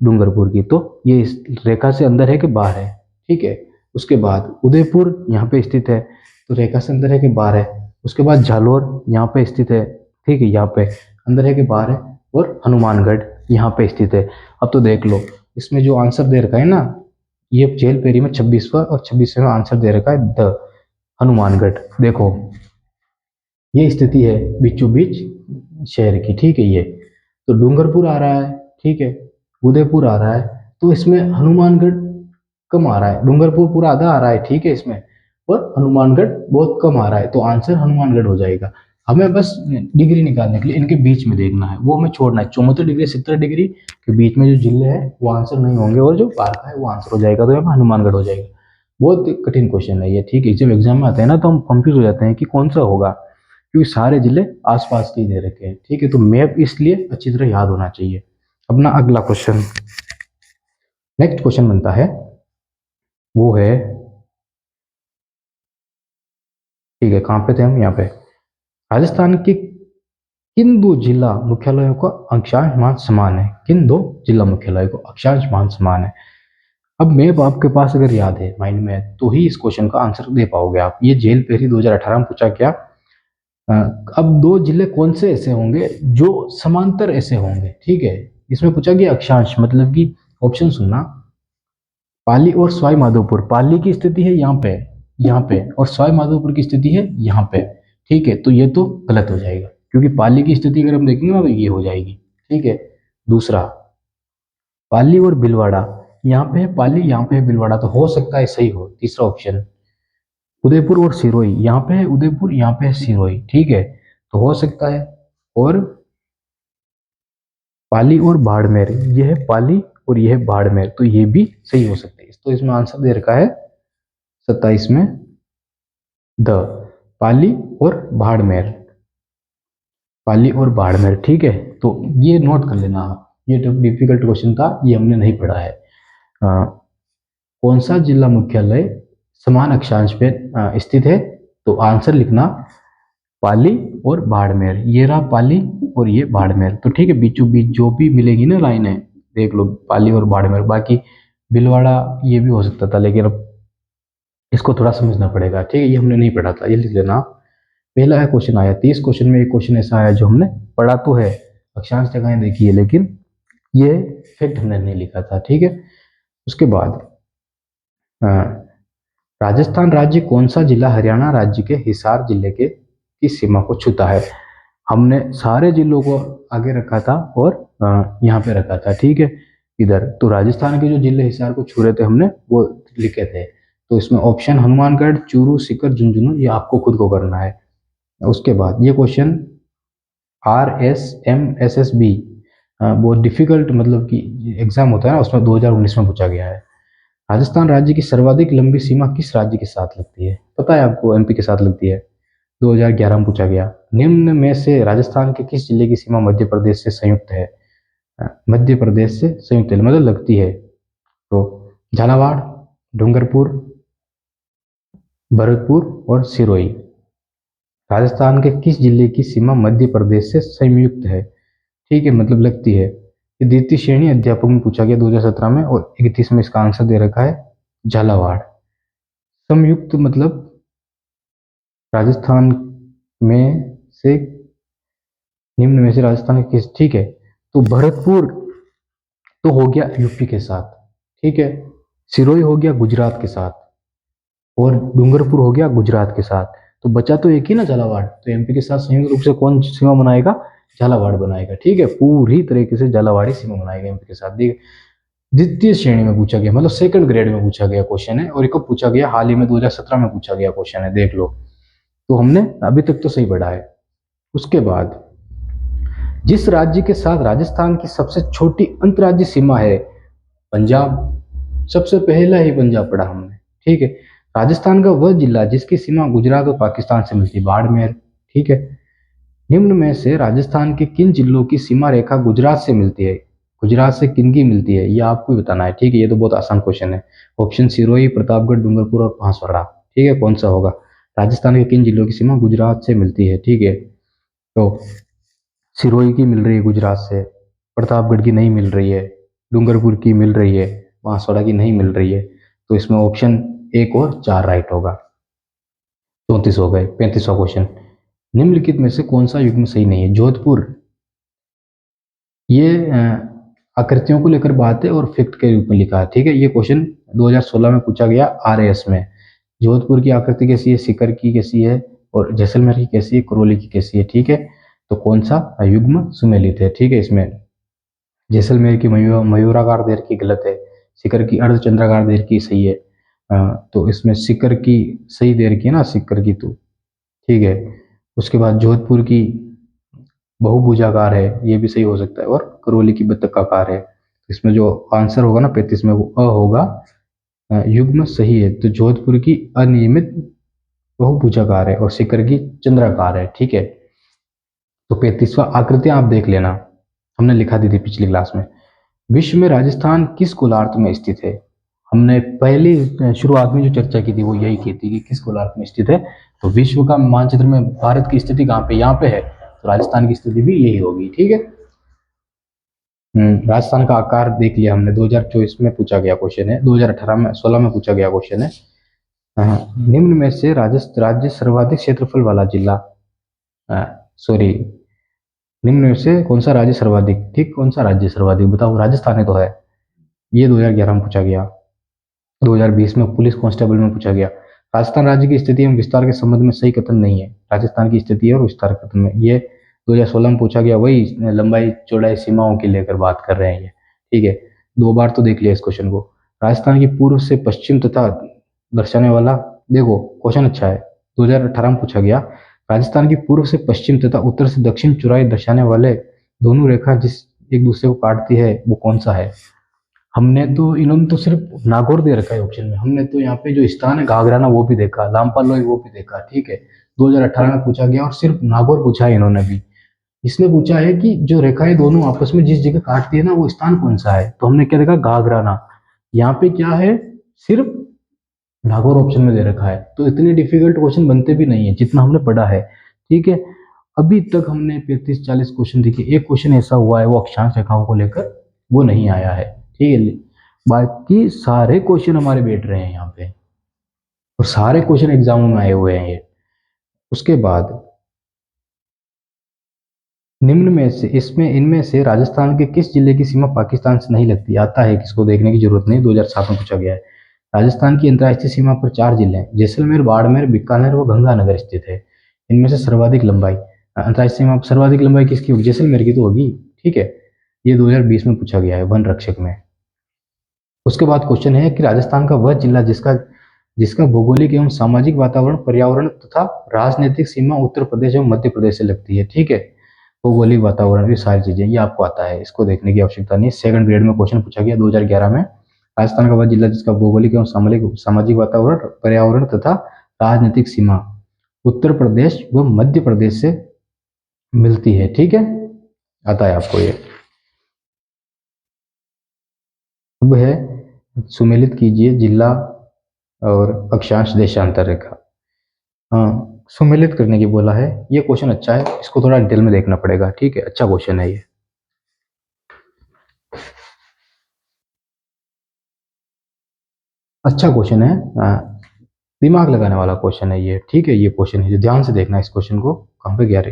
डूंगरपुर की, तो ये इस रेखा से अंदर है कि बाहर है, ठीक है। उसके बाद उदयपुर यहाँ पे स्थित है, तो रेखा से अंदर है कि बाहर है। उसके बाद झालोर यहाँ पे स्थित है, ठीक है, यहाँ पे अंदर है कि बाहर है। और हनुमानगढ़ यहाँ पे स्थित है। अब तो देख लो, इसमें जो आंसर दे रखा है ना, ये जेल पेरी में 26वां और 26वें आंसर दे रखा है द हनुमानगढ़। देखो ये स्थिति है बीचों बीच शहर की, ठीक है, ये तो डूंगरपुर आ रहा है, ठीक है, उदयपुर आ रहा है, तो इसमें हनुमानगढ़ कम आ रहा है, डूंगरपुर पूरा आधा आ रहा है, ठीक है इसमें, और हनुमानगढ़ बहुत कम आ रहा है, तो आंसर हनुमानगढ़ हो जाएगा। हमें बस डिग्री निकालने के लिए इनके बीच में देखना है, वो हमें छोड़ना है, 74 डिग्री 70 डिग्री के बीच में जो जिले हैं वो आंसर नहीं होंगे, और जो पार का है वो आंसर हो जाएगा, तो यहाँ पे हनुमानगढ़ हो जाएगा। बहुत कठिन क्वेश्चन है ये, ठीक है, जब एग्जाम में आते हैं ना तो हम कंफ्यूज हो जाते हैं कि कौन सा होगा, क्योंकि सारे जिले आसपास के ही दे रखे हैं, ठीक है, तो मैप इसलिए अच्छी तरह याद होना चाहिए। अपना अगला क्वेश्चन, नेक्स्ट क्वेश्चन बनता है, वो है, ठीक है, कहाँ पे थे हम, यहाँ पे, राजस्थान के किन दो जिला मुख्यालयों का अक्षांश मान समान है, किन दो जिला मुख्यालयों को अक्षांश मान समान है। अब मैप आपके पास अगर याद है माइंड में, तो ही इस क्वेश्चन का आंसर दे पाओगे आप। ये जेल पेरी 2018 में पूछा क्या। अ, अब दो जिले कौन से ऐसे होंगे जो समांतर ऐसे होंगे, ठीक है, इसमें पूछा गया अक्षांश, मतलब कि ऑप्शन सुनना, पाली और सवाई माधोपुर, पाली की स्थिति है यहाँ पे, और सवाई माधोपुर की स्थिति है यहाँ पे, ठीक है, तो ये तो गलत हो जाएगा, क्योंकि पाली की स्थिति अगर हम देखेंगे ना तो ये हो जाएगी, ठीक है। दूसरा, पाली और भीलवाड़ा, यहाँ पे है पाली, यहाँ पे है भीलवाड़ा, तो हो सकता है सही हो तीसरा ऑप्शन। उदयपुर और सिरोही, यहाँ पे है उदयपुर, यहाँ पे है सिरोही, ठीक है, तो हो सकता है। और पाली और बाड़मेर, ये है पाली और ये है बाड़मेर, तो ये भी सही हो सकता है, तो इसमें आंसर दे रखा है 27 में द पाली और बाड़मेर, पाली और बाड़मेर, ठीक है, तो ये नोट कर लेना आप, ये डिफिकल्ट क्वेश्चन था, ये हमने नहीं पढ़ा है। कौन सा जिला मुख्यालय समान अक्षांश पे स्थित है, तो आंसर लिखना पाली और बाड़मेर, ये रहा पाली और ये बाड़मेर, तो ठीक है, बीचों बीच जो भी मिलेगी ना लाइनें, देख लो पाली और बाड़मेर, बाकी भीलवाड़ा ये भी हो सकता था, लेकिन अब इसको थोड़ा समझना पड़ेगा, ठीक है, ये हमने नहीं पढ़ा था, ये लिख लेना। पहला है क्वेश्चन आया, 30 क्वेश्चन में एक क्वेश्चन ऐसा आया जो हमने पढ़ा तो है, अक्षांश जगहें देखी है, लेकिन ये फैक्ट हमने नहीं लिखा था, ठीक है। उसके बाद राजस्थान राज्य कौन सा जिला हरियाणा राज्य के हिसार जिले के की सीमा को छूता है। हमने सारे जिलों को आगे रखा था और यहाँ पे रखा था, ठीक है, इधर, तो राजस्थान के जो जिले हिसार को छू रहे थे हमने वो लिखे थे, तो इसमें ऑप्शन हनुमानगढ़, चूरू, सीकर, झुंझुनू, ये आपको खुद को करना है। उसके बाद ये क्वेश्चन RSMSSB बहुत डिफिकल्ट मतलब कि एग्जाम होता है ना, उसमें 2019 में पूछा गया है। राजस्थान राज्य की सर्वाधिक लंबी सीमा किस राज्य के साथ लगती है? पता है आपको, एमपी के साथ लगती है। 2011 में पूछा गया। निम्न में से राजस्थान के किस जिले की सीमा मध्य प्रदेश से संयुक्त है? मध्य प्रदेश से संयुक्त है मतलब लगती है। तो झालावाड़, डूंगरपुर, भरतपुर और सिरोही। राजस्थान के किस जिले की सीमा मध्य प्रदेश से संयुक्त है? ठीक है, मतलब लगती है। ये द्वितीय श्रेणी अध्यापक में पूछा गया 2017 में, और 31 में इसका आंसर दे रखा है झालावाड़। संयुक्त मतलब राजस्थान में से, निम्न में से राजस्थान के किस, ठीक है, तो भरतपुर तो हो गया यूपी के साथ, ठीक है, सिरोही हो गया गुजरात के साथ, और डूंगरपुर हो गया गुजरात के साथ। तो बचा तो एक ही ना, झालावाड़। तो एमपी के साथ संयुक्त रूप से कौन सीमा बनाएगा? झालावाड़ बनाएगा। ठीक है, पूरी तरीके से झालावाड़ी सीमा बनाएगा एमपी के साथ। द्वितीय श्रेणी में पूछा गया, मतलब सेकंड ग्रेड में पूछा गया क्वेश्चन है, और एक पूछा गया हाल ही में 2017 में पूछा गया क्वेश्चन है, देख लो। तो हमने अभी तक तो सही पढ़ा है। उसके बाद, जिस राज्य के साथ राजस्थान की सबसे छोटी अंतर्राज्यीय सीमा है? पंजाब। सबसे पहला ही पंजाब पढ़ा हमने। ठीक है, राजस्थान का वह जिला जिसकी सीमा गुजरात और पाकिस्तान से मिलती है? बाड़मेर। ठीक है, निम्न में से राजस्थान के किन जिलों की सीमा रेखा गुजरात से मिलती है? गुजरात से किन की मिलती है, ये आपको बताना है। ठीक है, ये तो बहुत आसान क्वेश्चन है। ऑप्शन सिरोही, प्रतापगढ़, डूंगरपुर और बांसवाड़ा। ठीक है, कौन सा होगा? राजस्थान के किन जिलों की सीमा गुजरात से मिलती है? ठीक है, तो सिरोही की मिल रही है गुजरात से, प्रतापगढ़ की नहीं मिल रही है, डूंगरपुर की मिल रही है, बांसवाड़ा की नहीं मिल रही है। तो इसमें ऑप्शन 1 और 4 राइट होगा। 34 हो गए। 35वां क्वेश्चन, निम्नलिखित में से कौन सा युग्म सही नहीं है? जोधपुर। ये आकृतियों को लेकर बात है और फैक्ट के रूप में लिखा है। ठीक है, ये क्वेश्चन 2016 में पूछा गया आरएएस में। जोधपुर की आकृति कैसी है, सीकर की कैसी है, और जैसलमेर की कैसी है, करौली की कैसी है? ठीक है, तो कौन सा युग्म सुमेलित है? ठीक है, इसमें जैसलमेर की मयूराकार देर की गलत है, सीकर की अर्धचंद्राकार देर की सही है। तो इसमें सीकर की सही देर की है ना, सीकर की, तो ठीक है। उसके बाद जोधपुर की बहुभुजाकार है, ये भी सही हो सकता है, और करौली की बत्तकाकार है। इसमें जो आंसर होगा ना 35 में, वो अ होगा। युग्म सही है, तो जोधपुर की अनियमित बहुभुजाकार है और सीकर की चंद्राकार है। ठीक है, तो 35वां आकृतियां आप देख लेना, हमने लिखा दी थी पिछली क्लास में। विश्व में राजस्थान किस गोलार्ध में स्थित है? हमने पहली शुरुआत में जो चर्चा की थी वो यही की थी कि किस गोलार्ध में स्थित है। तो विश्व का मानचित्र में भारत की स्थिति कहाँ पे? यहाँ पे है, तो राजस्थान की स्थिति भी यही होगी। ठीक है, राजस्थान का आकार देख लिया हमने, 2024 में पूछा गया क्वेश्चन है, 2018 में 16 में पूछा गया क्वेश्चन है। निम्न में से राज्य सर्वाधिक क्षेत्रफल वाला जिला, सॉरी, निम्न में से कौन सा राज्य सर्वाधिक, ठीक, कौन सा राज्य सर्वाधिक बताओ? राजस्थान ही तो है। ये 2011 में पूछा गया। 2020 में पुलिस कांस्टेबल में पूछा गया। राजस्थान राज्य की स्थिति एवं विस्तार के संबंध में सही कथन नहीं है। राजस्थान की स्थिति और विस्तार कथन में, ये 2016 में पूछा गया, वही लंबाई चौड़ाई सीमाओं की लेकर बात कर रहे हैं ये। ठीक है, 2 बार तो देख लिया इस क्वेश्चन को। राजस्थान की पूर्व से पश्चिम तथा दर्शाने वाला, देखो क्वेश्चन अच्छा है, 2018 में पूछा गया। राजस्थान की पूर्व से पश्चिम तथा उत्तर से दक्षिण चौड़ाई दर्शाने वाले दोनों रेखा जिस एक दूसरे को काटती है वो कौन सा है? हमने तो, इन्होंने तो सिर्फ नागौर दे रखा है ऑप्शन में, हमने तो यहाँ पे जो स्थान है घाघराना वो भी देखा, लामपा लोई वो भी देखा। ठीक है, 2018 में पूछा गया और सिर्फ नागौर पूछा है इन्होंने भी। इसने पूछा है कि जो रेखाएं दोनों आपस में जिस जगह काटती है ना, वो स्थान कौन सा है? तो हमने क्या देखा? घाघराना। यहाँ पे क्या है? सिर्फ नागौर ऑप्शन में दे रखा है। तो इतने डिफिकल्ट क्वेश्चन बनते भी नहीं है जितना हमने पढ़ा है। ठीक है, अभी तक हमने 35-40 क्वेश्चन देखे, एक क्वेश्चन ऐसा हुआ है वो अक्षांश रेखाओं को लेकर, वो नहीं आया है। ठीक है, बाकी सारे क्वेश्चन हमारे बैठ रहे हैं यहाँ पे, और सारे क्वेश्चन एग्जामों में आए हुए हैं ये। उसके बाद, निम्न में से इसमें इनमें से राजस्थान के किस जिले की सीमा पाकिस्तान से नहीं लगती? आता है, किसको देखने की जरूरत नहीं, 2007 में पूछा गया है। राजस्थान की अंतर्राष्ट्रीय सीमा पर 4 जिले हैं, जैसलमेर, बाड़मेर, बीकानेर व गंगानगर स्थित है। इनमें से सर्वाधिक लंबाई, अंतर्राष्ट्रीय सीमा पर सर्वाधिक लंबाई किसकी होगी? जैसलमेर की तो होगी। ठीक है, ये 2020 में पूछा गया है वन रक्षक में। उसके बाद क्वेश्चन है कि राजस्थान का वह जिला जिसका जिसका भौगोलिक एवं सामाजिक वातावरण, पर्यावरण तथा राजनीतिक सीमा उत्तर प्रदेश एवं मध्य प्रदेश से लगती है। ठीक है, भौगोलिक वातावरण की सारी चीजें, ये आपको आता है, इसको देखने की आवश्यकता नहीं है। सेकंड ग्रेड में क्वेश्चन पूछा गया 2011 में। राजस्थान का वह जिला जिसका भौगोलिक एवं सामाजिक वातावरण, पर्यावरण तथा राजनीतिक सीमा उत्तर प्रदेश व मध्य प्रदेश से मिलती है। ठीक है, आता है आपको ये। अब है सुमेलित कीजिए जिला और अक्षांश देशांतर रेखा। हाँ, सुमेलित करने की बोला है। ये क्वेश्चन अच्छा है, इसको थोड़ा डिटेल में देखना पड़ेगा। ठीक है, अच्छा क्वेश्चन है ये। अच्छा क्वेश्चन है, दिमाग लगाने वाला क्वेश्चन है ये। ठीक है, ये क्वेश्चन है जो ध्यान से देखना। इस क्वेश्चन को कहाँ पे गया रे,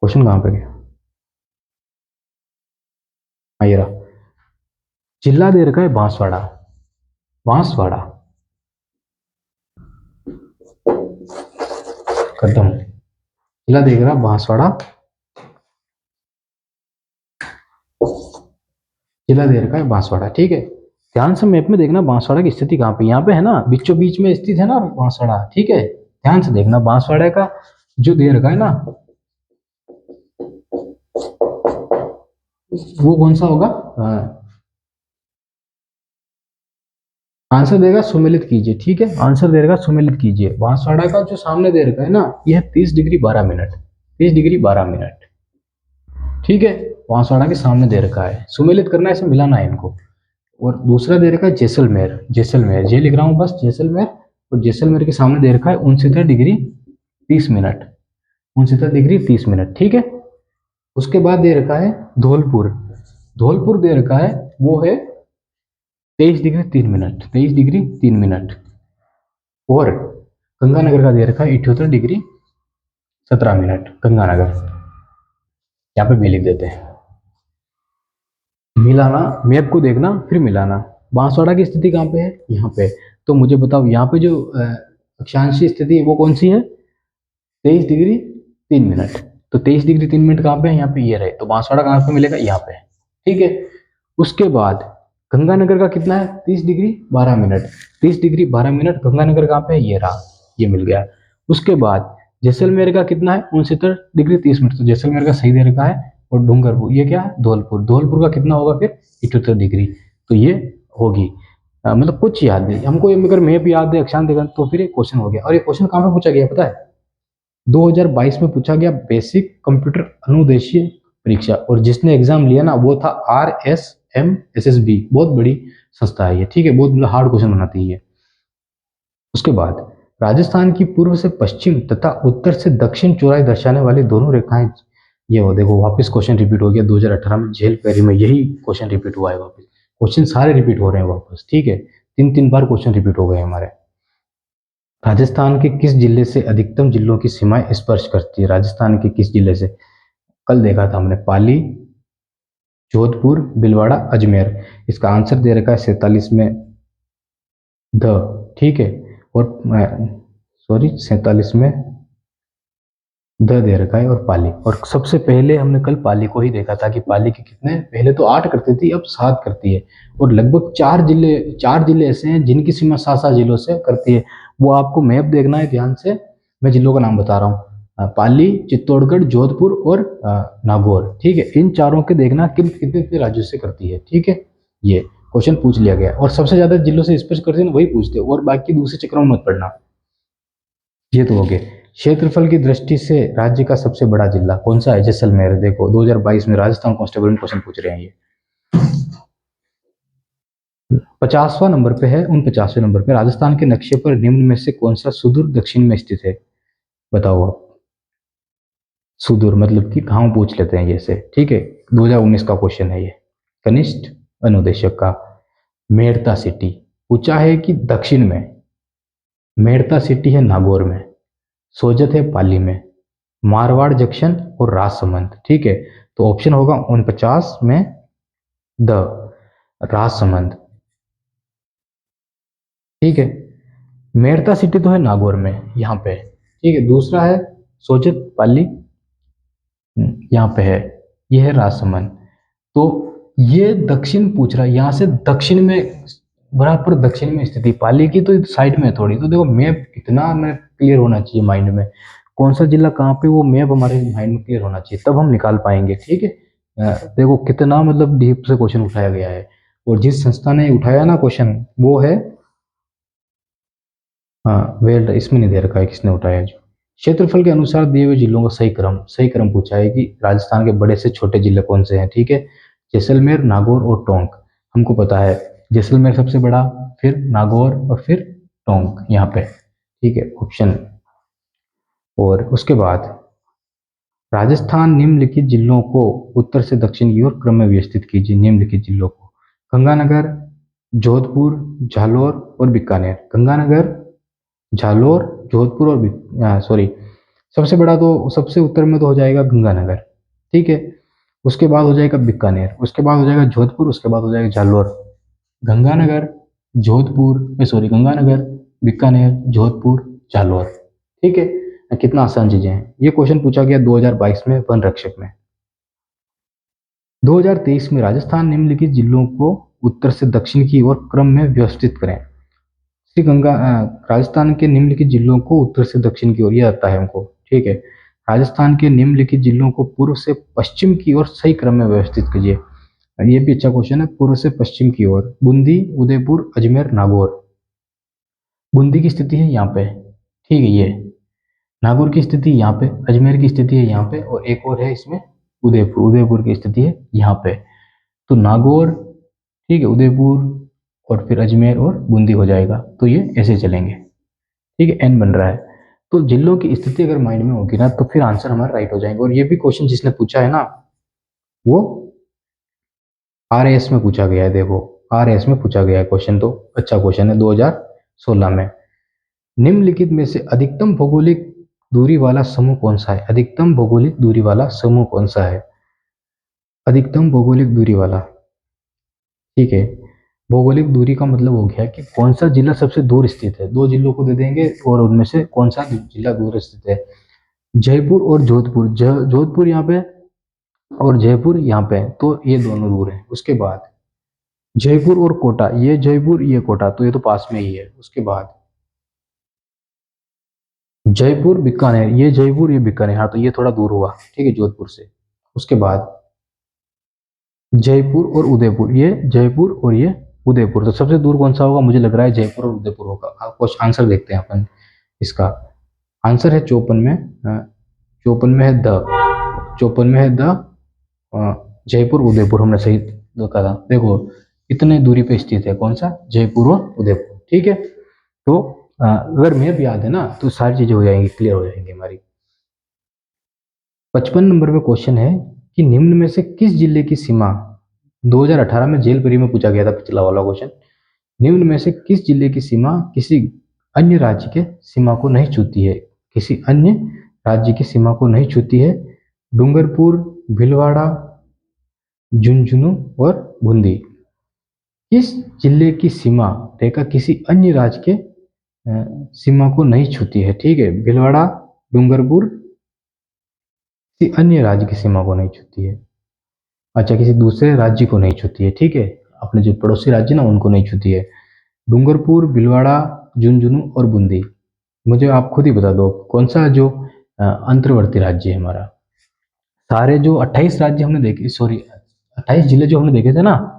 क्वेश्चन कहाँ पे गया, हाँ ये रहा। जिला दे रखा है बांसवाड़ा। बांसवाड़ा खत्म। जिला देख रहा बांसवाड़ा, जिला दे रखा है बांसवाड़ा। ठीक है, ध्यान से मैप में देखना बांसवाड़ा की स्थिति कहाँ पे, यहाँ पे है ना, बीचों बीच में स्थित है ना बांसवाड़ा। ठीक है, ध्यान से देखना बांसवाड़ा का जो दे रखा है ना, वो कौन सा होगा। आंसर देगा सुमेलित कीजिए। ठीक है, आंसर देगा सुमेलित कीजिए। बांसवाड़ा का जो सामने दे रखा है ना, यह 30 डिग्री 12 मिनट, 30 डिग्री 12 मिनट। ठीक है, बांसवाड़ा के सामने दे रखा है, सुमेलित करना है, इसमें मिलाना है इनको। और दूसरा दे रखा है जैसलमेर। जैसलमेर ये लिख रहा हूं बस, जैसलमेर। और जैसलमेर के सामने दे रखा है 69 डिग्री 30 मिनट, 69 डिग्री 30 मिनट। ठीक है, उसके बाद दे रखा है धौलपुर। धौलपुर दे रखा है, वो है 23 डिग्री 3 मिनट, 23 डिग्री 3 मिनट। और गंगानगर का दे रखा है 78 डिग्री 17 मिनट, गंगानगर। यहाँ पे भी लिख देते हैं। मिलाना, मैप को देखना फिर मिलाना। बांसवाड़ा की स्थिति कहाँ पे है, यहाँ पे। तो मुझे बताओ यहाँ पे जो अक्षांशीय स्थिति है वो कौन सी है, 23 डिग्री 3 मिनट। तो 23 डिग्री 3 मिनट कहाँ पे है, यहाँ पे ये रहे। तो बांसवाड़ा कहाँ पे मिलेगा, यहाँ पे। ठीक है, उसके बाद गंगानगर का कितना है, 30 degree 12 minute. 30 degree 12 minute Ganganagar कहाँ पे है, ये रहा, ये मिल गया। उसके बाद जैसलमेर का कितना है, 69 डिग्री 30 मिनट। तो जैसलमेर का सही दे रखा है। और डूंगरपुर, ये क्या है, धौलपुर। धौलपुर का कितना होगा फिर, 78 डिग्री। तो ये होगी। मतलब कुछ याद नहीं हमको, अगर मैप याद है, अक्षांश देखा तो फिर एक क्वेश्चन हो गया। और ये क्वेश्चन कहाँ पे पूछा गया पता है, 2022 में पूछा गया, बेसिक कंप्यूटर अनुदेशीय परीक्षा। और जिसने एग्जाम लिया ना, वो था RSMSSB, बहुत बड़ी संस्था है ये। ठीक है, बहुत हार्ड क्वेश्चन बनाती है। उसके बाद राजस्थान की पूर्व से पश्चिम तथा उत्तर से दक्षिण चौड़ाई दर्शाने वाली दोनों रेखाएं, ये हो देखो वापस क्वेश्चन रिपीट हो गया। 2018 में झेल पैरी में यही क्वेश्चन रिपीट हुआ है वापस। क्वेश्चन सारे रिपीट हो रहे हैं वापस। ठीक है, 3-3 बार क्वेश्चन रिपीट हो गए हमारे। राजस्थान के किस जिले से अधिकतम जिलों की सीमाएं स्पर्श करती है, राजस्थान के किस जिले से। कल देखा था हमने, पाली, जोधपुर, भीलवाड़ा, अजमेर। इसका आंसर दे रखा है 47 में द। ठीक है, और सॉरी 47 में द दे रखा है और पाली। और सबसे पहले हमने कल पाली को ही देखा था कि पाली के कितने, पहले तो 8 करती थी, अब 7 करती है। और लगभग 4 जिले ऐसे हैं जिनकी सीमा 7-7 जिलों से करती है। वो आपको मैप देखना है ध्यान से, मैं जिलों का नाम बता रहा हूँ। पाली, चित्तौड़गढ़, जोधपुर और नागौर। ठीक है, इन चारों के देखना किन कितने कितने राज्यों से करती है। ठीक है, ये क्वेश्चन पूछ लिया गया। और सबसे ज्यादा जिलों से स्पर्श करते हैं वही पूछते हैं, और बाकी दूसरे चक्रों में मत पढ़ना। ये तो हो गए। क्षेत्रफल की दृष्टि से राज्य का सबसे बड़ा जिला कौन सा है, जैसलमेर। देखो 2022 में राजस्थान कांस्टेबल में क्वेश्चन पूछ रहे हैं ये। 50वां नंबर पे है, 49वें नंबर पे, राजस्थान के नक्शे पर निम्न में से कौन सा सुदूर दक्षिण में स्थित है, बताओ आप। सुदूर मतलब कि कहाँ पूछ लेते हैं ये से। ठीक है, 2019 का क्वेश्चन है ये, कनिष्ठ अनुदेशक का। मेड़ता सिटी पूछा है कि दक्षिण में, मेड़ता सिटी है नागौर में, सोजत है पाली में, मारवाड़ जंक्शन और राजसमंद। ठीक है, तो ऑप्शन होगा 49 में द, राजसमंद। ठीक है, मेड़ता सिटी तो है नागौर में यहाँ पे। ठीक है, दूसरा है सोजत पाली, यहाँ पे है, ये है राजसमंद। तो ये दक्षिण पूछ रहा है, यहाँ से दक्षिण में, बराबर दक्षिण में स्थिति। पाली की तो साइड में है थोड़ी। तो देखो मैप कितना मैं क्लियर होना चाहिए माइंड में। कौन सा जिला कहाँ पे, वो मैप हमारे माइंड में क्लियर होना चाहिए, तब हम निकाल पाएंगे। ठीक है, देखो कितना मतलब डीप से क्वेश्चन उठाया गया है, और जिस संस्था ने उठाया ना क्वेश्चन वो है, हाँ वेल, इसमें नहीं दे रखा है किसने उठाया। जो क्षेत्रफल के अनुसार दिए हुए जिलों का सही क्रम पूछा है कि राजस्थान के बड़े से छोटे जिले कौन से हैं। ठीक है, जैसलमेर, नागौर और टोंक, हमको पता है जैसलमेर सबसे बड़ा, फिर नागौर और फिर टोंक यहाँ पे। ठीक है ऑप्शन। और उसके बाद राजस्थान निम्नलिखित जिलों को उत्तर से दक्षिण की ओर क्रम में व्यवस्थित कीजिए। निम्नलिखित जिलों को गंगानगर, जोधपुर, जालोर और बीकानेर। गंगानगर, जालोर, जोधपुर और सॉरी, सबसे बड़ा तो सबसे उत्तर में तो हो जाएगा गंगानगर। ठीक है, उसके बाद हो जाएगा बीकानेर, उसके बाद हो जाएगा जोधपुर, उसके बाद हो जाएगा जालोर। गंगानगर, जोधपुर, सॉरी गंगानगर, बीकानेर, जोधपुर, जालोर। ठीक है, कितना आसान चीजें हैं। ये क्वेश्चन पूछा गया 2022 में वन रक्षक में। 2023 में राजस्थान निम्नलिखित जिलों को उत्तर से दक्षिण की ओर क्रम में व्यवस्थित करें। श्री गंगा राजस्थान के निम्नलिखित जिलों को उत्तर से दक्षिण की ओर, ये आता है हमको। ठीक है, राजस्थान के निम्नलिखित जिलों को पूर्व से पश्चिम की ओर सही क्रम में व्यवस्थित कीजिए। ये भी अच्छा क्वेश्चन है। पूर्व से पश्चिम की ओर बूंदी, उदयपुर, अजमेर, नागौर। बूंदी की स्थिति है यहाँ पे, ठीक है, ये नागौर की स्थिति यहाँ पे, अजमेर की स्थिति है यहाँ पे, और एक और है इसमें उदयपुर, उदयपुर की स्थिति है यहाँ पे। तो नागौर, ठीक है, उदयपुर और फिर अजमेर और बूंदी हो जाएगा। तो ये ऐसे चलेंगे। ठीक है, एन बन रहा है। तो जिलों की स्थिति अगर माइंड में होगी ना तो फिर आंसर हमारा राइट हो जाएंगे। और ये भी क्वेश्चन जिसने पूछा है ना वो आरएएस में पूछा गया है। देखो आरएएस में पूछा गया है क्वेश्चन, तो अच्छा क्वेश्चन है 2016 में। निम्नलिखित में से अधिकतम भौगोलिक दूरी वाला समूह कौन सा है। अधिकतम भौगोलिक दूरी वाला समूह कौन सा है। अधिकतम भौगोलिक दूरी वाला, ठीक है, भौगोलिक दूरी का मतलब हो गया कि कौन सा जिला सबसे दूर स्थित है। दो जिलों को दे देंगे और उनमें से कौन सा जिला दूर स्थित है। जयपुर और जोधपुर, जोधपुर यहाँ पे और जयपुर यहाँ पे, तो ये दोनों दूर हैं। उसके बाद जयपुर और कोटा, ये जयपुर ये कोटा, तो ये तो पास में ही है। उसके बाद जयपुर बीकानेर, ये जयपुर ये बीकानेर, हाँ तो ये थोड़ा दूर हुआ, ठीक है, जोधपुर से। उसके बाद जयपुर और उदयपुर, ये जयपुर और ये उदयपुर, तो सबसे दूर कौन सा होगा, मुझे लग रहा है जयपुर और उदयपुर होगा। आपको आंसर देखते हैं अपन इसका। आंसर है 54 में, 54 में है द, 54 में है द जयपुर उदयपुर, हमने सही देखा था। देखो इतने दूरी पे स्थित है कौन सा, जयपुर और उदयपुर। ठीक है, तो अगर मैप याद है ना तो सारी चीजें हो जाएंगी, क्लियर हो जाएंगी हमारी। 55 नंबर पे क्वेश्चन है कि निम्न में से किस जिले की सीमा, 2018 में जेल परी में पूछा गया था पिछला वाला क्वेश्चन। निम्न में से किस जिले की सीमा किसी अन्य राज्य के सीमा को नहीं छूती है। किसी अन्य राज्य की सीमा को नहीं छूती है। डूंगरपुर, भीलवाड़ा, झुंझुनू और बूंदी। किस जिले की सीमा रेखा किसी अन्य राज्य के सीमा को नहीं छूती है। ठीक है, भीलवाड़ा, डूंगरपुर किसी अन्य राज्य की सीमा को नहीं छूती है। अच्छा, किसी दूसरे राज्य को नहीं छूती है। ठीक है, अपने जो पड़ोसी राज्य ना उनको नहीं छूती है। डूंगरपुर, भीलवाड़ा, झुंझुनू और बूंदी, मुझे आप खुद ही बता दो कौन सा जो अंतर्वर्ती राज्य है हमारा। सारे जो 28 राज्य हमने देखे, सॉरी 28 जिले जो हमने देखे थे ना,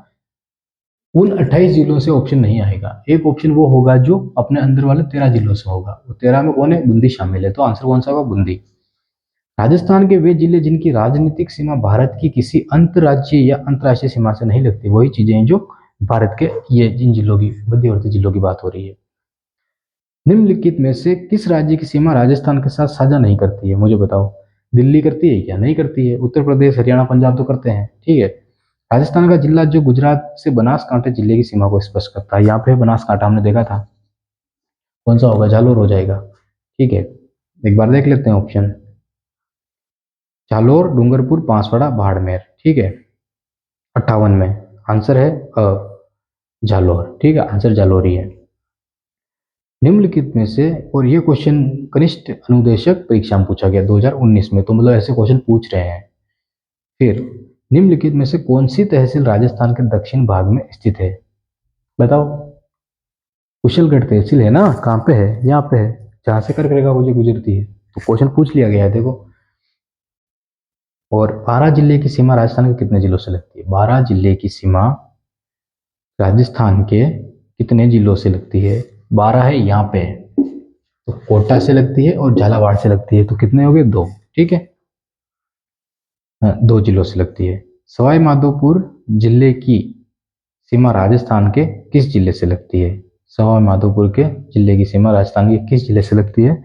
उन 28 जिलों से ऑप्शन नहीं आएगा। एक ऑप्शन वो होगा जो अपने अंदर वाले 13 जिलों से होगा। वो 13 में कौन है, बूंदी शामिल है। तो आंसर कौन सा होगा, बूंदी। राजस्थान के वे जिले जिनकी राजनीतिक सीमा भारत की किसी अंतर्राज्यीय या अंतर्राष्ट्रीय सीमा से नहीं लगती, वही चीजें हैं जो भारत के ये जिन जिलों की, मध्यवर्ती जिलों की बात हो रही है। निम्नलिखित में से किस राज्य की सीमा राजस्थान के साथ साझा नहीं करती है, मुझे बताओ। दिल्ली करती है क्या, नहीं करती है। उत्तर प्रदेश, हरियाणा, पंजाब तो करते हैं। ठीक है, राजस्थान का जिला जो गुजरात से बनासकांठा जिले की सीमा को स्पर्श करता है, यहाँ पे बनासकांठा हमने देखा था, कौन सा होगा, जालोर हो जाएगा। ठीक है, एक बार देख लेते हैं ऑप्शन। जालोर, डूंगरपुर, बांसवाड़ा, बाड़मेर। ठीक है, 58 में आंसर है जालोर। ठीक है, आंसर जालोर ही है। निम्नलिखित में से, और ये क्वेश्चन कनिष्ठ अनुदेशक परीक्षा में पूछा गया 2019 में, तो मतलब ऐसे क्वेश्चन पूछ रहे हैं। फिर निम्नलिखित में से कौन सी तहसील राजस्थान के दक्षिण भाग में स्थित है, बताओ। कुशलगढ़ तहसील है ना, कहाँ पे है, यहाँ पे है, जहाँ से कर्क रेखा मुझे गुजरती है। तो क्वेश्चन पूछ लिया गया है देखो। और 12 जिले की सीमा राजस्थान के कितने जिलों से लगती है? 12 जिले की सीमा राजस्थान के कितने जिलों से लगती है? 12 है यहाँ पे, तो कोटा से लगती है और झालावाड़ से लगती है, तो कितने हो गए? 2। ठीक है, हाँ, 2 जिलों से लगती है। सवाई माधोपुर जिले की सीमा राजस्थान के किस जिले से लगती है? सवाई माधोपुर के जिले की सीमा राजस्थान के किस जिले से लगती है?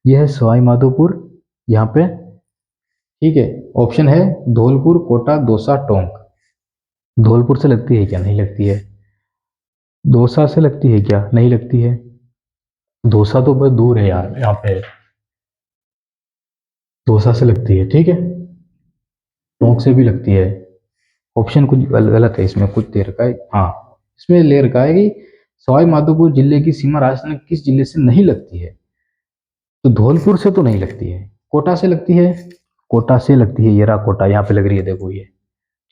यह है सवाई माधोपुर यहाँ पे। ठीक है, ऑप्शन है धौलपुर, कोटा, दौसा, टोंक। धौलपुर से लगती है क्या? नहीं लगती है। दौसा से लगती है क्या? नहीं लगती है। दौसा तो बहुत दूर है यार, यहाँ पे दौसा से लगती है। ठीक है, टोंक से भी लगती है। ऑप्शन कुछ गलत है इसमें, कुछ दे रखा है। हाँ, इसमें ले रखा है कि सवाई माधोपुर जिले की सीमा राजस्थान के किस जिले से नहीं लगती है? तो धौलपुर से तो नहीं लगती है। कोटा से लगती है। कोटा से लगती है, ये रहा कोटा, यहाँ पे लग रही है देखो ये।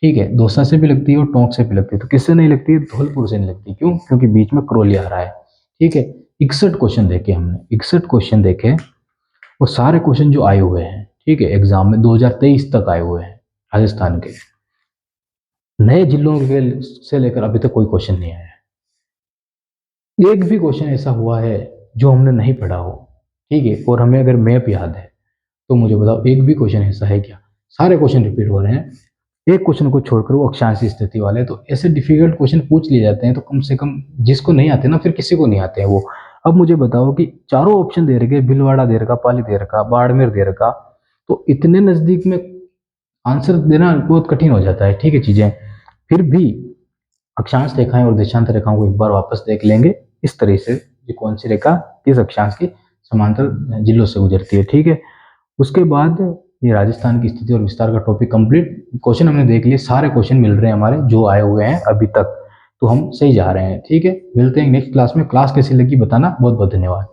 ठीक है, दौसा से भी लगती है और टोंक से भी लगती है। तो किससे नहीं लगती है? धौलपुर से नहीं लगती। क्यों? क्योंकि बीच में करौली आ रहा है। ठीक है, 61 क्वेश्चन देखे हमने, 61 क्वेश्चन देखे। वो सारे क्वेश्चन जो आए हुए हैं, ठीक है, एग्जाम में 2023 तक आए हुए हैं राजस्थान के। नए जिलों के से लेकर अभी तक कोई क्वेश्चन नहीं आया है। एक भी क्वेश्चन ऐसा हुआ है जो हमने नहीं पढ़ा हो? ठीक है, और हमें अगर मैप याद है तो मुझे बताओ, एक भी क्वेश्चन ऐसा है क्या? सारे क्वेश्चन रिपीट हो रहे हैं। एक क्वेश्चन को छोड़कर वो अक्षांश स्थिति वाले, तो ऐसे डिफिकल्ट क्वेश्चन पूछ लिए जाते हैं तो कम से कम जिसको नहीं आते ना, फिर किसी को नहीं आते हैं वो। अब मुझे बताओ कि चारों ऑप्शन दे रखे, भीलवाड़ा दे रखा, पाली दे रखा, बाड़मेर दे रखा, तो इतने नजदीक में आंसर देना बहुत कठिन हो जाता है। ठीक है, चीजें फिर भी अक्षांश रेखाएं और देशांतर रेखाओं को एक बार वापस देख लेंगे इस तरह से, ये कौन सी रेखा किस अक्षांश की समांतर जिलों से गुजरती है। ठीक है, उसके बाद ये राजस्थान की स्थिति और विस्तार का टॉपिक कंप्लीट। क्वेश्चन हमने देख लिए, सारे क्वेश्चन मिल रहे हैं हमारे जो आए हुए हैं अभी तक, तो हम सही जा रहे हैं। ठीक है, मिलते हैं नेक्स्ट क्लास में। क्लास कैसी लगी बताना। बहुत बहुत धन्यवाद।